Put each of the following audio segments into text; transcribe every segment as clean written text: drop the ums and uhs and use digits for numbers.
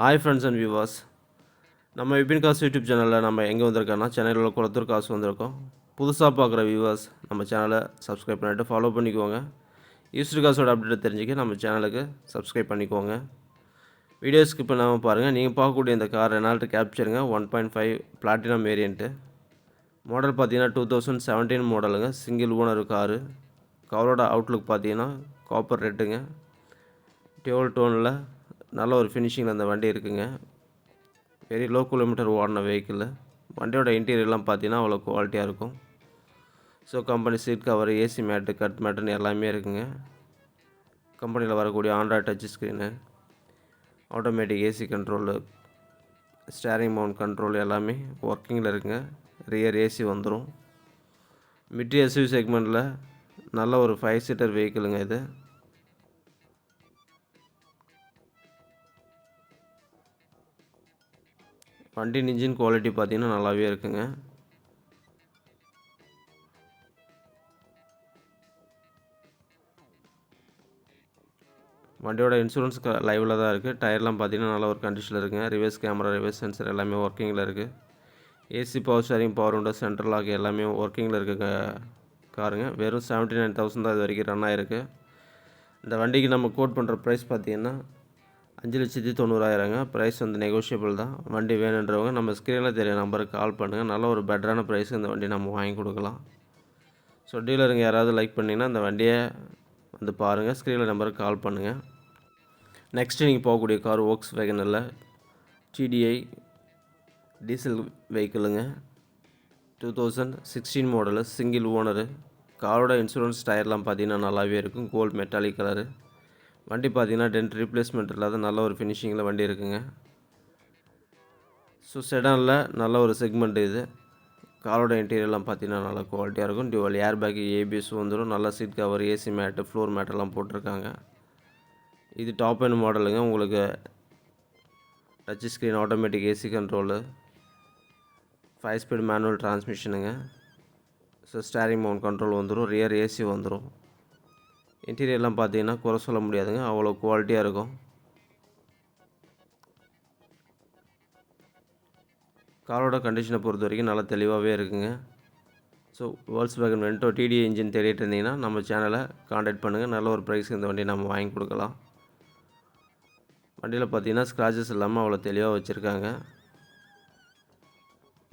Hi friends and viewers. நம்ம விபின் காசு YouTube சேனலில் நம்ம எங்கே வந்திருக்கோன்னா சென்னையில் உள்ள குளத்தூர் காசு வந்திருக்கோம். புதுசாக பார்க்குற வியூவர்ஸ் நம்ம சேனலை சப்ஸ்கிரைப் பண்ணிவிட்டு ஃபாலோ பண்ணிக்கோங்க. யூஸ்டு காசோட அப்டேட் தெரிஞ்சுக்க நம்ம சேனலுக்கு சப்ஸ்கிரைப் பண்ணிக்கோங்க. வீடியோ ஸ்கிப் பண்ணாமல் பாருங்கள். நீங்கள் பார்க்கக்கூடிய இந்த கார் ரெனால்ட் கேப்சருங்க 1.5 பிளாட்டினம் வேரியண்ட்டு. மாடல் பார்த்தீங்கன்னா 2017 மாடலுங்க. Single owner car. காரோட அவுட்லுக் பார்த்தீங்கன்னா காப்பர் ரெட்டுங்க. டியூவல் டோனில் நல்ல ஒரு ஃபினிஷிங்கில் அந்த வண்டி இருக்குங்க. வெரி லோ கிலோமீட்டர் ஓடின வெஹிக்கிள். வண்டியோட இன்டீரியர்லாம் பார்த்தீங்கன்னா அவ்வளோ குவாலிட்டியாக இருக்கும். So company seat cover, AC mat, cut மேட்டுன்னு எல்லாமே இருக்குங்க. கம்பெனியில் வரக்கூடிய Android touch screen, automatic AC control, steering mount control எல்லாமே ஒர்க்கிங்கில் இருக்குங்க. ரியர் ஏசி வந்துடும். மிட்ரி எஸ்யூவி செக்மெண்ட்டில் நல்ல ஒரு 5 சீட்டர் வெஹிக்கிளுங்க இது. வண்டி இன்ஜின் குவாலிட்டி பார்த்தீங்கன்னா நல்லாவே இருக்குங்க. வண்டியோட இன்சூரன்ஸ் லைவில் தான் இருக்குது. டயர்லாம் பார்த்தீங்கன்னா நல்ல ஒரு கண்டிஷனில் இருக்குங்க. ரிவர்ஸ் கேமரா, ரிவர்ஸ் சென்சர் எல்லாமே ஒர்க்கிங்கில் இருக்குது. AC, power steering, power window, central lock எல்லாமே ஒர்க்கிங்கில் இருக்குங்க காருங்க. வெறும் 79,000 தான் இது வரைக்கும் ரன் ஆகிருக்கு. இந்த வண்டிக்கு நம்ம கோட் பண்ணுற ப்ரைஸ் பார்த்தீங்கன்னா 5,90,000ங்க. ப்ரைஸ் வந்து நெகோஷியபிள் தான். வண்டி வேணுன்றவங்க நம்ம ஸ்க்ரீனில் தெரிய நம்பருக்கு கால் பண்ணுங்கள். நல்ல ஒரு பெட்டரான ப்ரைஸுக்கு இந்த வண்டி நம்ம வாங்கி கொடுக்கலாம். ஸோ டீலருங்க யாராவது லைக் பண்ணிங்கன்னா இந்த வண்டியை வந்து பாருங்கள். ஸ்க்ரீனில் நம்பருக்கு கால் பண்ணுங்கள். நெக்ஸ்ட்டு நீங்கள் போகக்கூடிய கார் Volkswagenல TDI டீசல் வெஹிக்கிளுங்க. 2016 மாடலு, சிங்கிள் ஓனரு. காரோட இன்சூரன்ஸ் டயர்லாம் பார்த்தீங்கன்னா நல்லாவே இருக்கும். Gold metallic colour. வண்டி பார்த்தீங்கன்னா டென்ட் ரீப்ளேஸ்மெண்ட் இல்லாத நல்ல ஒரு ஃபினிஷிங்கில் வண்டி இருக்குங்க. ஸோ செடானில் நல்ல ஒரு செக்மெண்ட் இது. காரோட இன்டீரியர்லாம் பார்த்தீங்கன்னா நல்லா குவாலிட்டியாக இருக்கும். டியூவல் ஏர் பேக், ஏபிஎஸ் வந்துடும். நல்ல seat cover, AC mat, floor மேட்டெல்லாம் போட்டிருக்காங்க. இது டாப் எண்ட் மாடலுங்க. உங்களுக்கு touch screen, automatic AC control, 5 speed manual டிரான்ஸ்மிஷனுங்க. ஸோ ஸ்டேரிங் மவுண்ட் கண்ட்ரோல் வந்துடும். ரியர் ஏசி வந்துடும். இன்டீரியர்லாம் பார்த்தீங்கன்னா குறை சொல்ல முடியாதுங்க. அவ்வளோ குவாலிட்டியாக இருக்கும். காரோட கண்டிஷனை பொறுத்த வரைக்கும் நல்லா தெளிவாகவே இருக்குங்க. So Volkswagen Vento TDI engine தேடிட்டு இருந்தீங்கன்னா நம்ம சேனலை காண்டாக்ட் பண்ணுங்கள். நல்ல ஒரு ப்ரைஸுக்கு இந்த வண்டியை நம்ம வாங்கி கொடுக்கலாம். வண்டியில் பார்த்தீங்கன்னா ஸ்க்ராச்சஸ் இல்லாமல் அவ்வளோ தெளிவாக வச்சுருக்காங்க.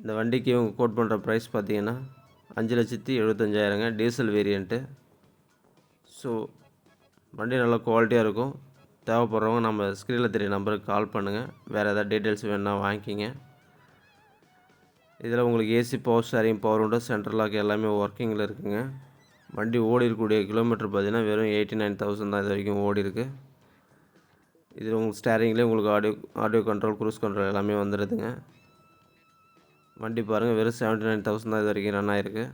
இந்த வண்டிக்கு இவங்க கோட் பண்ணுற ப்ரைஸ் பார்த்தீங்கன்னா 5,75,000ங்க. Diesel variant. ஸோ வண்டி நல்லா குவாலிட்டியாக இருக்கும். தேவைப்படுறவங்க நம்ம ஸ்க்ரீனில் தெரிய நம்பருக்கு கால் பண்ணுங்கள். வேறு எதாவது டீட்டெயில்ஸ் வேணுன்னா வாங்கிக்கிங்க. இதில் உங்களுக்கு AC, power steering, power window, central lock எல்லாமே ஒர்க்கிங்கில் இருக்குங்க. வண்டி ஓடி இருக்கக்கூடிய கிலோமீட்டர் பார்த்தீங்கன்னா வெறும் 89,000 தான் இது வரைக்கும் ஓடி இருக்குது. இதில் உங்களுக்கு ஸ்டேரிங்லேயே உங்களுக்கு ஆடியோ கண்ட்ரோல், க்ரூஸ் கண்ட்ரோல் எல்லாமே வந்துடுதுங்க. வண்டி பாருங்கள், வெறும் 79,000 தான் இது வரைக்கும் ரன் ஆகிருக்கு.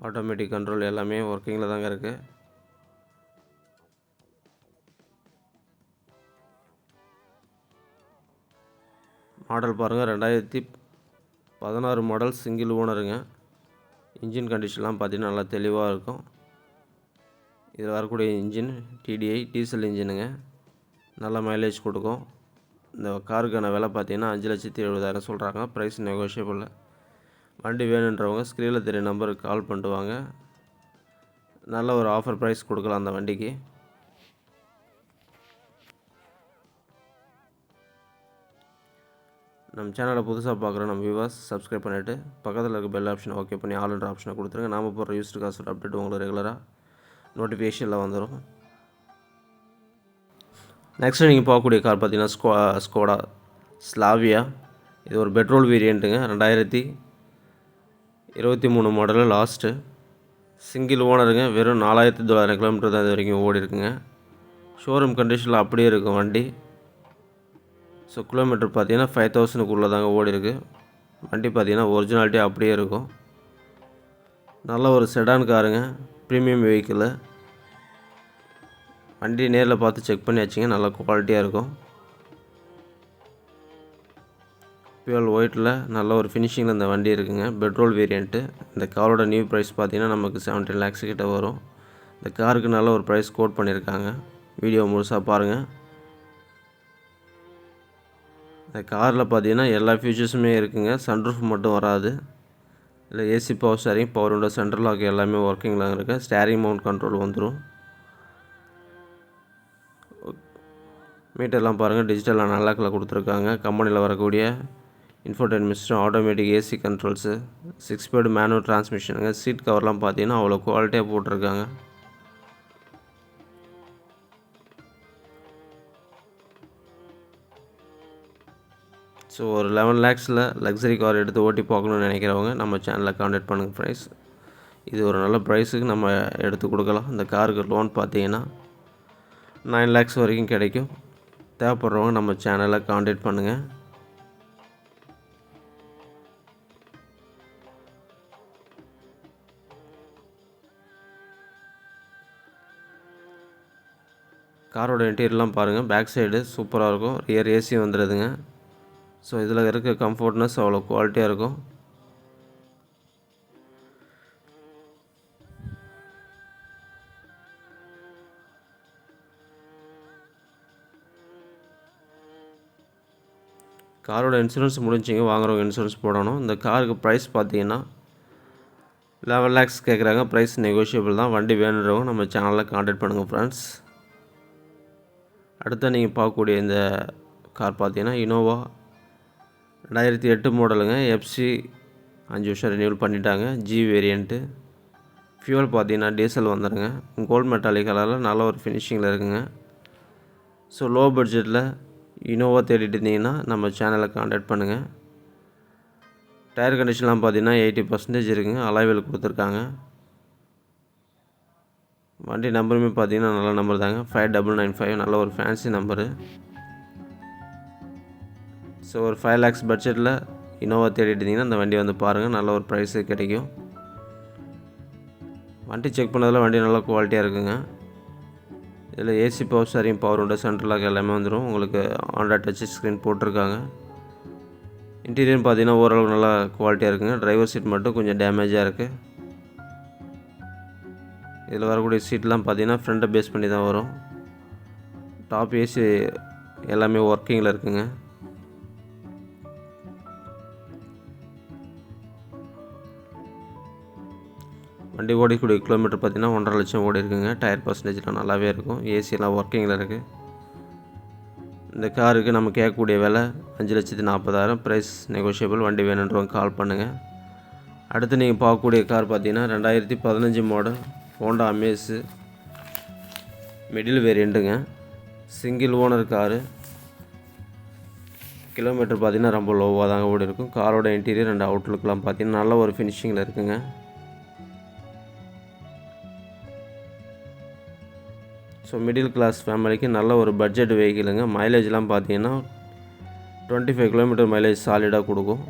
ஆட்டோமேட்டிக் கண்ட்ரோல் எல்லாமே ஒர்க்கிங்கில் தாங்க இருக்குது. மாடல் பாருங்கள், 2016 மாடல், சிங்கிள் ஓனருங்க. இன்ஜின் கண்டிஷன்லாம் பார்த்தீங்கன்னா நல்லா தெளிவாக இருக்கும். இதில் வரக்கூடிய இன்ஜின் TDI டீசல் இன்ஜினுங்க. நல்ல மைலேஜ் கொடுக்கும். இந்த காருக்கான விலை பார்த்தீங்கன்னா 5,70,000 சொல்கிறாங்க. Price negotiable. வண்டி வேணுன்றவங்க ஸ்க்ரீனில் தெரிய நம்பருக்கு கால் பண்ணிட்டு வாங்க. நல்ல ஒரு ஆஃபர் ப்ரைஸ் கொடுக்கலாம் அந்த வண்டிக்கு. நம்ம சேனலை புதுசாக பார்க்குற நம்ம வியூவர்ஸ் சப்ஸ்கிரைப் பண்ணிவிட்டு பக்கத்தில் இருக்க பெல் ஆப்ஷனை ஓகே பண்ணி ஆல்ன்ற ஆப்ஷனை கொடுத்துருங்க. நாம் போடுற யூஸ்டு காசோட அப்டேட் உங்களுக்கு ரெகுலராக நோட்டிஃபிகேஷனில் வந்துடும். நெக்ஸ்ட்டு நீங்கள் பார்க்கக்கூடிய கார் பார்த்தீங்கன்னா ஸ்கோடா ஸ்லாவியா. இது ஒரு பெட்ரோல் வேரியண்ட்டுங்க. 2023 model, last. சிங்கிள் ஓனருங்க. வெறும் 4,900 கிலோமீட்டர் தான் இது வரைக்கும் ஓடி இருக்குங்க. ஷோரூம் கண்டிஷனில் அப்படியே இருக்கும் வண்டி. ஸோ கிலோமீட்டர் பார்த்தீங்கன்னா 5,000க்குள்ளே தாங்க ஓடி இருக்குது. வண்டி பார்த்தீங்கன்னா ஒரிஜினாலிட்டி அப்படியே இருக்கும். நல்ல ஒரு செடான் காருங்க. Premium vehicle. வண்டி நேரில் பார்த்து செக் பண்ணி வச்சிங்க. நல்ல குவாலிட்டியாக இருக்கும். பியூர் ஒயிட்டில் நல்ல ஒரு ஃபினிஷிங்கில் இந்த வண்டி இருக்குங்க. Petrol variant. இந்த காரோட நியூ ப்ரைஸ் பார்த்தீங்கன்னா நமக்கு 17 lakhs கிட்ட வரும். இந்த காருக்கு நல்ல ஒரு ப்ரைஸ் கோட் பண்ணியிருக்காங்க. வீடியோ முழுசாக பாருங்கள். இந்த காரில் பார்த்தீங்கன்னா எல்லா ஃபீச்சர்ஸுமே இருக்குங்க. சன்ரூஃப் மட்டும் வராது. இல்லை AC, power steering, power window, central lock எல்லாமே ஒர்க்கிங்கில் இருக்குது. ஸ்டேரிங் மவுண்ட் கண்ட்ரோல் வந்துடும். மீட்டர்லாம் பாருங்கள், டிஜிட்டல் அனலாக்கில் கொடுத்துருக்காங்க. கம்பெனியில் வரக்கூடிய infotainment system, automatic AC controls, 6 speed manual டிரான்ஸ்மிஷனுங்க. சீட் கவர்லாம் பார்த்தீங்கன்னா அவ்வளோ குவாலிட்டியாக போட்டிருக்காங்க. ஸோ ஒரு 11 lakhஸில் லக்ஸரி கார் எடுத்து ஓட்டி பார்க்கணுன்னு நினைக்கிறவங்க நம்ம சேனலில் கான்டாக்ட் பண்ணுங்கள் ப்ரைஸ். இது ஒரு நல்ல ப்ரைஸுக்கு நம்ம எடுத்து கொடுக்கலாம். இந்த காருக்கு லோன் பார்த்தீங்கன்னா 9 lakhs வரைக்கும் கிடைக்கும். தேவைப்படுறவங்க நம்ம சேனலில் கான்டாக்ட் பண்ணுங்கள். காரோட இன்டீரியர்லாம் பாருங்கள். பேக் சைடு சூப்பராக இருக்கும். Rear AC வந்துடுதுங்க. ஸோ இதில் இருக்க கம்ஃபர்ட்னஸ் அவ்வளோ குவாலிட்டியாக இருக்கும். காரோட இன்சூரன்ஸ் முடிஞ்சிங்க. வாங்குறவங்க இன்சூரன்ஸ் போடணும். இந்த காருக்கு ப்ரைஸ் பார்த்தீங்கன்னா 11 lakhs கேட்குறாங்க. ப்ரைஸ் நெகோஷியபிள் தான். வண்டி வேணுன்றவங்க நம்ம சேனலில் கான்டாக்ட் பண்ணுங்கள் ஃப்ரெண்ட்ஸ். அடுத்து நீங்கள் பார்க்கக்கூடிய இந்த கார் பார்த்தீங்கன்னா இனோவா 2008 மாடலுங்க. எஃப்சி 5 வருஷம் ரினியூவல் பண்ணிட்டாங்க. G variant. ஃபியூவல் பார்த்தீங்கன்னா டீசல் வந்துடுங்க. கோல்ட் மெட்டாலிக் கலரில் நல்ல ஒரு ஃபினிஷிங்கில் இருக்குங்க. ஸோ லோ பட்ஜெட்டில் இனோவா தேடிட்டு இருந்தீங்கன்னா நம்ம சேனலில் கான்டாக்ட் பண்ணுங்கள். டயர் கண்டிஷன்லாம் பார்த்தீங்கன்னா 80% இருக்குங்க. அலாய்வில் கொடுத்துருக்காங்க. வண்டி நம்பருமே பார்த்தீங்கன்னா நல்ல நம்பர் தாங்க. 5995 நல்ல ஒரு ஃபேன்சி நம்பரு. ஸோ ஒரு 5 lakhs பட்ஜெட்டில் இனோவா தேடிட்டு இருந்தீங்கன்னா இந்த வண்டி வந்து பாருங்கள். நல்ல ஒரு ப்ரைஸு கிடைக்கும். வண்டி செக் பண்ணதில் வண்டி நல்ல குவாலிட்டியாக இருக்குங்க. இதில் AC, power steering, power window, central lock எல்லாமே வந்துடும். உங்களுக்கு ஆண்ட்ராய்ட் டச் ஸ்க்ரீன் போட்டிருக்காங்க. இன்டீரியர் பார்த்தீங்கன்னா ஓரளவு நல்லா குவாலிட்டியாக இருக்குங்க. டிரைவர் சீட் மட்டும் கொஞ்சம் டேமேஜாக இருக்குது. இதில் வரக்கூடிய சீட்லாம் பார்த்தீங்கன்னா ஃப்ரண்ட்டை பேஸ் பண்ணி தான் வரும். டாப் ஏசி எல்லாமே ஒர்க்கிங்கில் இருக்குங்க. வண்டி ஓடிக்கூடிய கிலோமீட்டர் பார்த்தீங்கன்னா 1.5 லட்சம் ஓடி இருக்குங்க. டயர் பர்சன்டேஜ்லாம் நல்லாவே இருக்கும். ஏசியெல்லாம் ஒர்க்கிங்கில் இருக்குது. இந்த காருக்கு நம்ம கேட்கக்கூடிய விலை 5,40,000. Price negotiable. வண்டி வேணுன்றவங்க கால் பண்ணுங்கள். அடுத்து நீங்கள் பார்க்கக்கூடிய கார் பார்த்தீங்கன்னா 2015 மாடல் ஹோண்டா அமேஸு மிடில் வேரியண்ட்டுங்க. Single owner car. கிலோமீட்டர் பார்த்தீங்கன்னா ரொம்ப லோவாக தாங்க ஓடி இருக்கும். காரோட இன்டீரியர் அண்ட் அவுட்லுக்லாம் பார்த்தீங்கன்னா நல்ல ஒரு ஃபினிஷிங்கில் இருக்குங்க. ஸோ மிடில் கிளாஸ் ஃபேமிலிக்கு நல்ல ஒரு பட்ஜெட் வெஹிக்கிளுங்க. மைலேஜ்லாம் பார்த்தீங்கன்னா 25 கிலோமீட்டர் மைலேஜ் சாலிடாக கொடுக்கும்.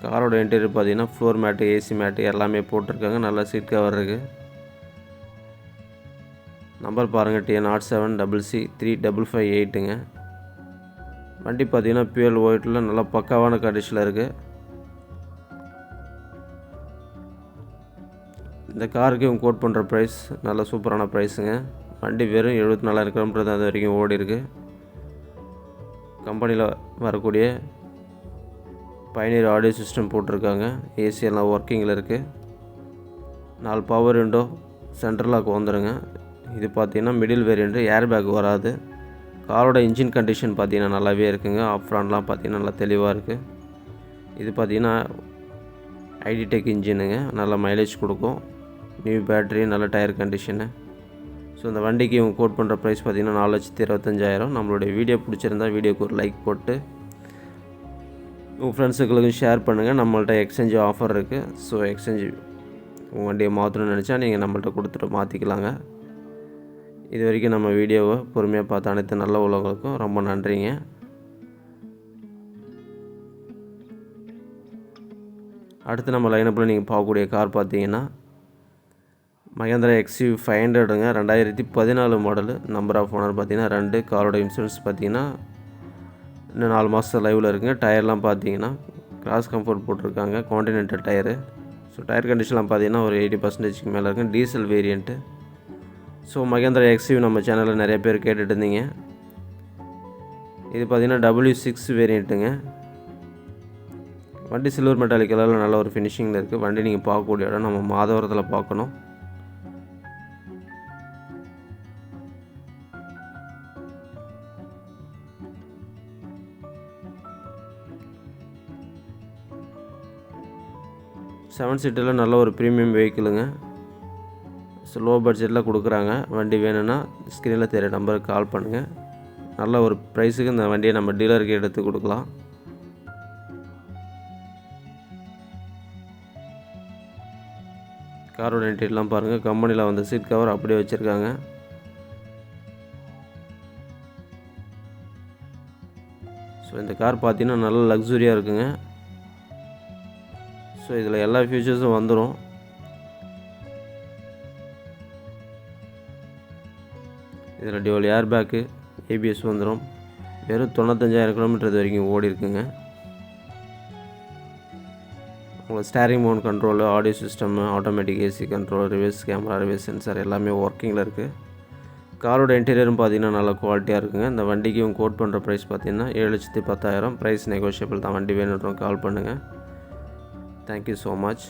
காரோட இன்டீரியர் பார்த்தீங்கன்னா ஃப்ளோர் மேட்டு, ஏசி மேட்டு எல்லாமே போட்டிருக்காங்க. நல்லா சீட் கவர் இருக்குது. நம்பர் பாருங்கள், TN07CC3558ங்க. வண்டி பார்த்தீங்கன்னா பியூர் ஒயிட்டில் நல்லா பக்காவான கண்டிஷனில் இருக்குது. இந்த காருக்கு இவங்க கோட் பண்ணுற ப்ரைஸ் நல்ல சூப்பரான ப்ரைஸுங்க. வண்டி வெறும் 74,000 கிலோமீட்டர் தான் அது வரைக்கும் ஓடி இருக்குது. கம்பெனியில் வரக்கூடிய பயணியர் ஆடியோ சிஸ்டம் போட்டிருக்காங்க. ஏசி எல்லாம் ஒர்க்கிங்கில் இருக்குது. 4 பவர் விண்டோ, சென்ட்ரல் லாக் வந்துடுங்க. இது பார்த்தீங்கன்னா மிடில் வேரியண்ட்டு. ஏர் பேக் வராது. காரோட இன்ஜின் கண்டிஷன் பார்த்தீங்கன்னா நல்லாவே இருக்குங்க. ஆஃப்ரான்லாம் பார்த்தீங்கன்னா நல்லா தெளிவாக இருக்குது. இது பார்த்தீங்கன்னா ஐடிடெக் இன்ஜினுங்க. நல்ல மைலேஜ் கொடுக்கும். நியூ பேட்ரி, நல்ல டயர் கண்டிஷனு. ஸோ இந்த வண்டிக்கு இவங்க கோட் பண்ணுற ப்ரைஸ் பார்த்தீங்கன்னா 4,25,000. நம்மளுடைய வீடியோ பிடிச்சிருந்தா வீடியோக்கு ஒரு லைக் போட்டு உங்கள் ஃப்ரெண்ட்ஸுகளுக்கும் ஷேர் பண்ணுங்கள். நம்மள்ட்ட எக்ஸ்சேஞ்ச் ஆஃபர் இருக்குது. ஸோ எக்ஸ்சேஞ்ச் உங்கள் வண்டியை மாற்றணும்னு நினச்சா நீங்கள் நம்மள்ட்ட கொடுத்துட்டு மாற்றிக்கலாங்க. இது வரைக்கும் நம்ம வீடியோவை பொறுமையாக பார்த்த அனைத்து நல்ல உள்ளவங்களுக்கும் ரொம்ப நன்றிங்க. அடுத்து நம்ம லைனப்பில் நீங்கள் பார்க்கக்கூடிய கார் பார்த்தீங்கன்னா மகேந்திரா XUV 500ங்க. 2014 மாடலு. நம்பர் ஆஃப் ஓனர் பார்த்தீங்கன்னா 2. காரோட இன்சூரன்ஸ் பார்த்தீங்கன்னா இன்னும் 4 மாதம் லைவில் இருக்குங்க. டயர்லாம் பார்த்தீங்கன்னா கிராஸ் கம்ஃபர்ட் போட்டிருக்காங்க. Continental tyre. ஸோ டயர் கண்டிஷன்லாம் பார்த்தீங்கன்னா ஒரு 80% மேலே இருக்குங்க. Diesel variant. So Mahindra XUV நம்ம சேனலில் நிறைய பேர் கேட்டுட்டு இருந்தீங்க. இது பார்த்திங்கன்னா W6 வேரியண்ட்டுங்க. வண்டி சில்வர் மெட்டாலிக் கலரில் நல்ல ஒரு ஃபினிஷிங்கில் இருக்குது. வண்டி நீங்கள் பார்க்கக்கூடிய இடம் நம்ம மாதவரத்தில் பார்க்கணும். செவன் சீட்டில் நல்ல ஒரு ப்ரீமியம் வெஹிக்கிளுங்க. ஸோ லோ பட்ஜெட்டில் கொடுக்குறாங்க. வண்டி வேணும்னா ஸ்க்ரீனில் தெரிய நம்பருக்கு கால் பண்ணுங்கள். நல்ல ஒரு ப்ரைஸுக்கு இந்த வண்டியை நம்ம டீலருக்கு எடுத்து கொடுக்கலாம். காரோட இன்டீரியர்லாம் பாருங்கள். கம்பெனியில் வந்து சீட் கவர் அப்படியே வச்சுருக்காங்க. ஸோ இந்த கார் பார்த்தீங்கன்னா நல்ல லக்ஸுரியாக இருக்குங்க. ஸோ இதில் எல்லா ஃபியூச்சர்ஸும் வந்துடும். இதில் டியூவல் ஏர் பேக்கு, ஏபிஎஸ் வந்துடும். வெறும் 95,000 கிலோமீட்டர் இது வரைக்கும் ஓடி இருக்குங்க. உங்களுக்கு steering mount control, audio system, automatic AC control, reverse camera, reverse sensor எல்லாமே ஒர்க்கிங்கில் இருக்குது. காரோட இன்டீரியரும் பார்த்திங்கன்னா நல்ல குவாலிட்டியாக இருக்குங்க. இந்த வண்டிக்கு இவங்க கோட் பண்ணுற ப்ரைஸ் பார்த்திங்கன்னா 7,10,000. ப்ரைஸ் நெகோஷியபிள் தான். வண்டி வேணுன்றவங்க கால் பண்ணுங்கள். Thank you so much.